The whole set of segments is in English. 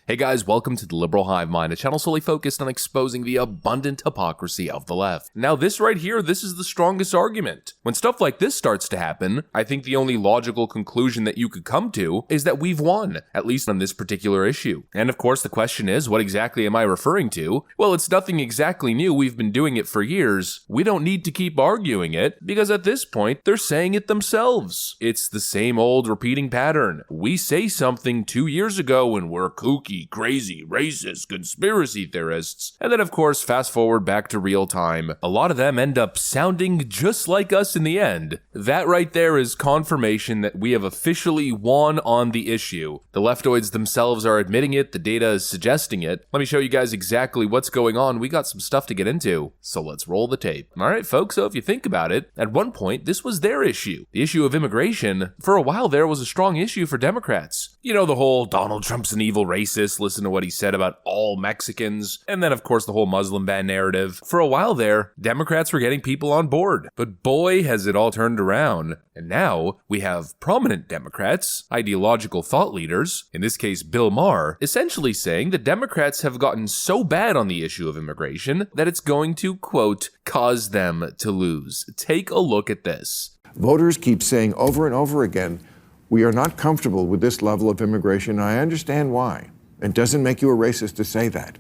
Hey guys, welcome to the Liberal Hive Mind, a channel solely focused on exposing the abundant hypocrisy of the left. Now this right here, this is the strongest argument. When stuff like this starts to happen, I think the only logical conclusion that you could come to is that we've won, at least on this particular issue. And of course the question is, what exactly am I referring to? Well, it's nothing exactly new, we've been doing it for years. We don't need to keep arguing it, because at this point, they're saying it themselves. It's the same old repeating pattern. We say something 2 years ago and we're kooky, crazy, racist, conspiracy theorists. And then of course, fast forward back to real time. A lot of them end up sounding just like us in the end. That right there is confirmation that we have officially won on the issue. The leftoids themselves are admitting it, the data is suggesting it. Let me show you guys exactly what's going on. We got some stuff to get into, so let's roll the tape. Alright folks, so if you think about it, at one point this was their issue. The issue of immigration, for a while there, was a strong issue for Democrats. You know, the whole Donald Trump's an evil racist, listen to what he said about all Mexicans, and then of course the whole Muslim ban narrative. For a while there, Democrats were getting people on board, but boy has it all turned around. And now we have prominent Democrats, ideological thought leaders, in this case Bill Maher, essentially saying that Democrats have gotten so bad on the issue of immigration that it's going to, quote, cause them to lose. Take a look at this. Voters keep saying over and over again, we are not comfortable with this level of immigration. I understand why. It doesn't make you a racist to say that.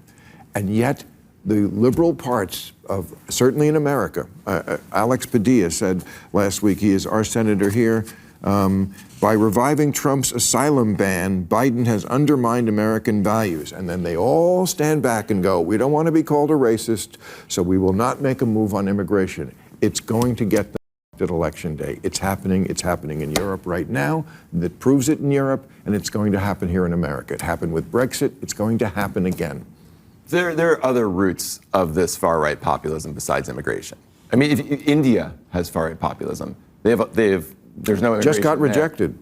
And yet, the liberal parts of, certainly in America, Alex Padilla said last week, he is our senator here, by reviving Trump's asylum ban, Biden has undermined American values. And then they all stand back and go, we don't want to be called a racist, so we will not make a move on immigration. It's going to get them at Election Day. It's happening in Europe right now. That proves it in Europe, and it's going to happen here in America. It happened with Brexit. It's going to happen again. There are other roots of this far-right populism besides immigration. I mean, if India has far-right populism. There's no immigration. Just got rejected.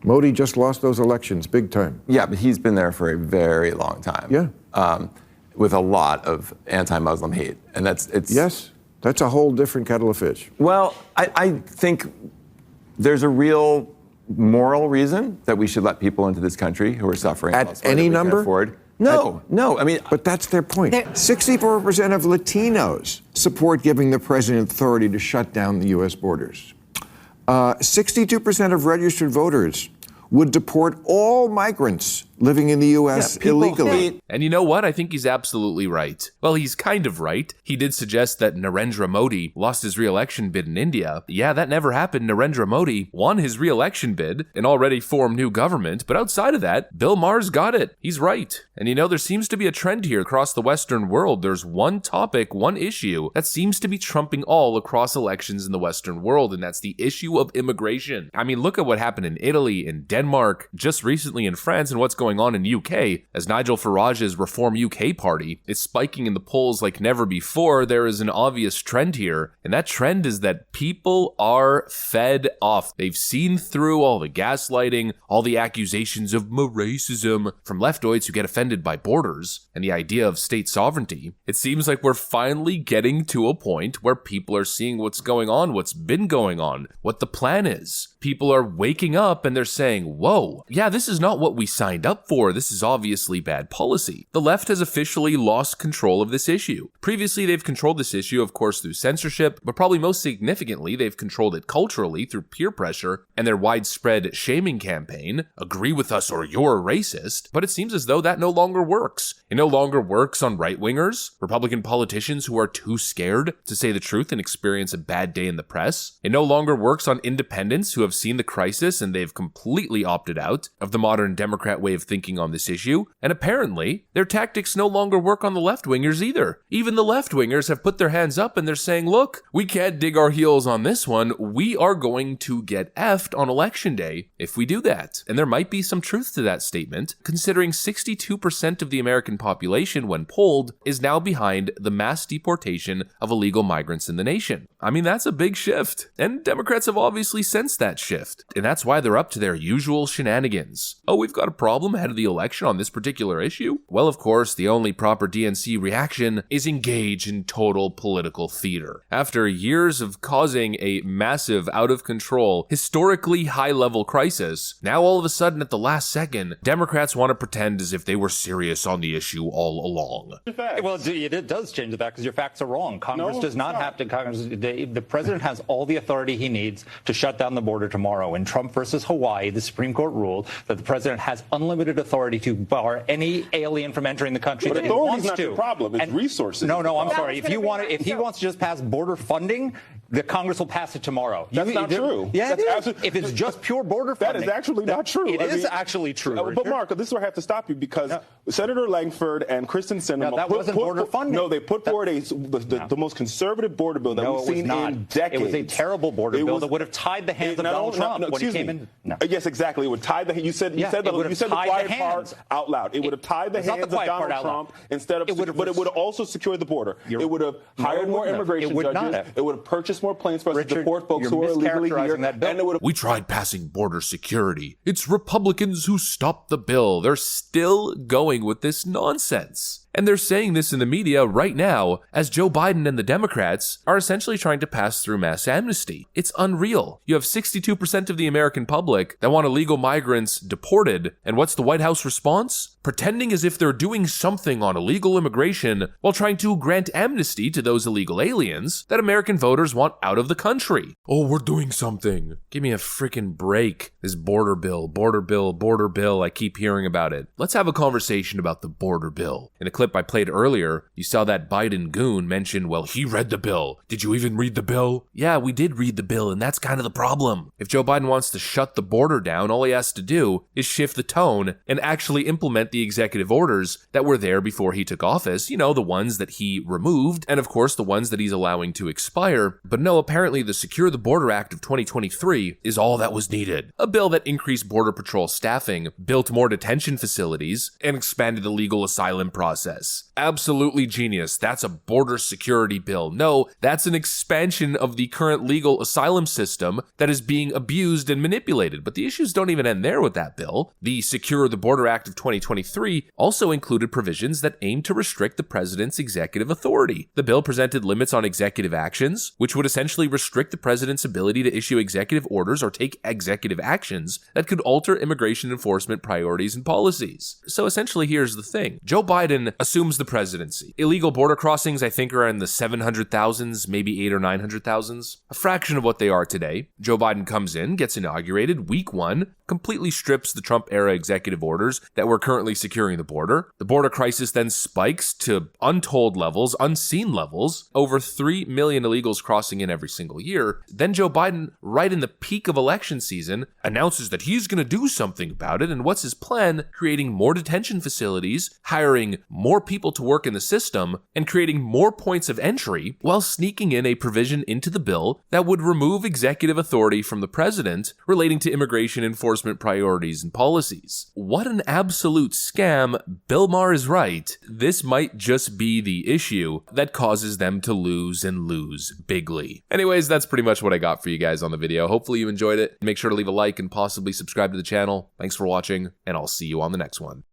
Modi just lost those elections, big time. Yeah, but he's been there for a very long time. Yeah. With a lot of anti-Muslim hate, and Yes. That's a whole different kettle of fish. Well, I think there's a real moral reason that we should let people into this country who are suffering at any number. No. I mean, but that's their point. 64% of Latinos support giving the president authority to shut down the U.S. borders. 62% of registered voters would deport all migrants living in the U.S. illegally. And you know what? I think he's absolutely right. Well, he's kind of right. He did suggest that Narendra Modi lost his re-election bid in India. Yeah, that never happened. Narendra Modi won his re-election bid and already formed new government. But outside of that, Bill Maher's got it. He's right. And you know, there seems to be a trend here across the Western world. There's one topic, one issue that seems to be trumping all across elections in the Western world, and that's the issue of immigration. I mean, look at what happened in Italy, in Denmark, just recently in France, and what's going on in UK. As Nigel Farage's Reform UK party is spiking in the polls like never before, there is an obvious trend here, and that trend is that people are fed off. They've seen through all the gaslighting, all the accusations of racism from leftoids who get offended by borders and the idea of state sovereignty. It seems like we're finally getting to a point where people are seeing what's going on, what's been going on, what the plan is. People are waking up and they're saying, whoa, yeah, this is not what we signed up for. This is obviously bad policy. The left has officially lost control of this issue. Previously, they've controlled this issue, of course, through censorship, but probably most significantly, they've controlled it culturally through peer pressure and their widespread shaming campaign, agree with us or you're a racist. But it seems as though that no longer works. It no longer works on right-wingers, Republican politicians who are too scared to say the truth and experience a bad day in the press. It no longer works on independents who have seen the crisis and they've completely opted out of the modern Democrat way of thinking on this issue. And apparently, their tactics no longer work on the left-wingers either. Even the left-wingers have put their hands up and they're saying, look, we can't dig our heels on this one. We are going to get effed on election day if we do that. And there might be some truth to that statement, considering 62% of the American population, when polled, is now behind the mass deportation of illegal migrants in the nation. I mean, that's a big shift. And Democrats have obviously sensed that shift. And that's why they're up to their usual shenanigans. Oh, we've got a problem. ahead of the election on this particular issue? Well, of course, the only proper DNC reaction is engage in total political theater. After years of causing a massive, out-of-control, historically high-level crisis, now all of a sudden at the last second, Democrats want to pretend as if they were serious on the issue all along. Well, it does change the fact because your facts are wrong. Congress does not have to. The president has all the authority he needs to shut down the border tomorrow. In Trump versus Hawaii, the Supreme Court ruled that the president has unlimited authority to bar any alien from entering the country. But authority is not the problem. It's resources. No, I'm sorry. If he wants to just pass border funding, the Congress will pass it tomorrow. That's not true. Yeah, if it's just pure border funding. That is actually not true. It is actually true. But Mark, this is where I have to stop you because Senator Langford and Kristen Sinema that wasn't border funding. No, they put forward the most conservative border bill that we've seen in decades. It was a terrible border bill that would have tied the hands of Donald Trump when he came in. No. Yes, exactly. It would tie the. You said the quiet part out loud. It would have tied the hands of Donald Trump instead of. But it would have also secured the border. It would have hired more immigration judges. It would have purchased more planes for us to deport folks who are illegally here. And we tried passing border security. It's Republicans who stopped the bill. They're still going with this nonsense. And they're saying this in the media right now as Joe Biden and the Democrats are essentially trying to pass through mass amnesty. It's unreal. You have 62% of the American public that want illegal migrants deported. And what's the White House response? Pretending as if they're doing something on illegal immigration while trying to grant amnesty to those illegal aliens that American voters want out of the country. Oh, we're doing something. Give me a freaking break. This border bill, border bill, border bill. I keep hearing about it. Let's have a conversation about the border bill. In a clip I played earlier, you saw that Biden goon mention, well, he read the bill. Did you even read the bill? Yeah, we did read the bill, and that's kind of the problem. If Joe Biden wants to shut the border down, all he has to do is shift the tone and actually implement the executive orders that were there before he took office. You know, the ones that he removed, and of course the ones that he's allowing to expire. But no, apparently the Secure the Border Act of 2023 is all that was needed. A bill that increased Border Patrol staffing, built more detention facilities, and expanded the legal asylum process. Absolutely genius. That's a border security bill. No, that's an expansion of the current legal asylum system that is being abused and manipulated. But the issues don't even end there with that bill. The Secure the Border Act of 2023 also included provisions that aim to restrict the president's executive authority. The bill presented limits on executive actions, which would essentially restrict the president's ability to issue executive orders or take executive actions that could alter immigration enforcement priorities and policies. So essentially, here's the thing. Joe Biden assumes the presidency. Illegal border crossings, I think, are in the 700,000s, maybe 8 or 900,000s, a fraction of what they are today. Joe Biden comes in, gets inaugurated, week 1, completely strips the Trump-era executive orders that were currently securing the border. The border crisis then spikes to untold levels, unseen levels, over 3 million illegals crossing in every single year. Then Joe Biden, right in the peak of election season, announces that he's going to do something about it, and what's his plan? Creating more detention facilities, hiring more people to work in the system, and creating more points of entry while sneaking in a provision into the bill that would remove executive authority from the president relating to immigration enforcement priorities and policies. What an absolute scam. Bill Maher is right. This might just be the issue that causes them to lose and lose bigly. Anyways, that's pretty much what I got for you guys on the video. Hopefully you enjoyed it. Make sure to leave a like and possibly subscribe to the channel. Thanks for watching, and I'll see you on the next one.